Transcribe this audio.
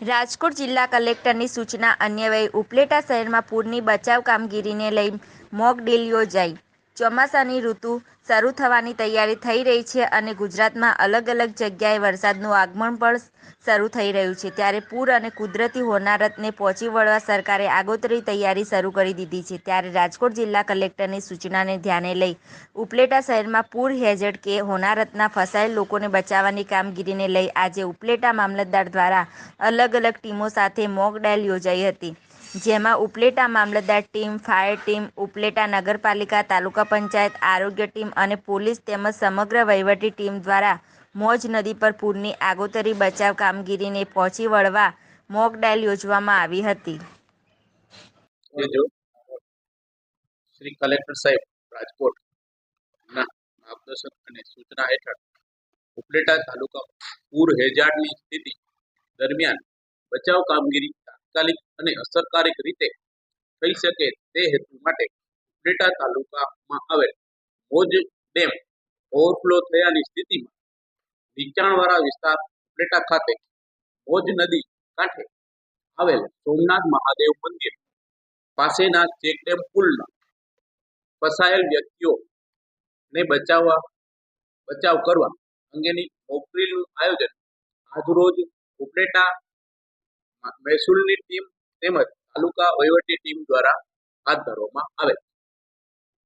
રાજકોટ જિલ્લા કલેક્ટરની સૂચના અન્વયે ઉપલેટા શહેરમાં પૂરની બચાવ કામગીરીને લઈ મોક ડ્રીલ યોજાઈ. ચોમાસાની ઋતુ શરૂ થવાની તૈયારી થઈ રહી છે અને ગુજરાતમાં અલગ અલગ જગ્યાએ વરસાદનું આગમન પણ શરૂ થઈ રહ્યું છે, ત્યારે પૂર અને કુદરતી હોનારતને પહોંચી વળવા સરકારે આગોતરી તૈયારી શરૂ કરી દીધી છે. ત્યારે રાજકોટ જિલ્લા કલેક્ટરની સૂચનાને ધ્યાને લઈ ઉપલેટા શહેરમાં પૂર હેઝર્ડ કે હોનારતના ફસાયેલ લોકોને બચાવવાની કામગીરીને લઈ આજે ઉપલેટા મામલતદાર દ્વારા અલગ અલગ ટીમો સાથે મોક ડ્રીલ યોજાઈ હતી, જેમાં ઉપલેટા મામલતદાર ટીમ, ફાયર ટીમ, ઉપલેટા નગરપાલિકા, તાલુકા પંચાયત, આરોગ્ય ટીમ અને પોલીસ તેમજ સમગ્ર વહીવટી ટીમ દ્વારા મોજ નદી પર પૂરની આગોતરી બચાવ કામગીરીને પહોંચી વળવા મોક ડ્રીલ યોજવામાં આવી હતી. શ્રી કલેક્ટર સાહેબ રાજકોટના માર્ગદર્શન અને સૂચના હેઠળ ઉપલેટા તાલુકા પૂર હેઝાર્ડની સ્થિતિ દરમિયાન બચાવ કામગીરી તાત્કાલિક અને અસરકારક રીતે થઈ શકે તે હેતુ માટે ઉપલેટા તાલુકામાં આવેલ મોજ ડેમ ઓવરફ્લો થયાની સ્થિતિમાં નીચાણવાળા વિસ્તાર ઉપલેટા ખાતે મોજ નદી કાંઠે આવેલ સોમનાથ મહાદેવ મંદિર પાસેના ચેકડેમ પુલના ફસાયેલ વ્યક્તિઓને બચાવ કરવા અંગેની મોક ડ્રીલનું આયોજન આજરોજ ઉપલેટા મહેસૂલની ટીમ તેમજ તાલુકા વહીવટી ટીમ દ્વારા હાથ ધરવામાં આવેલ.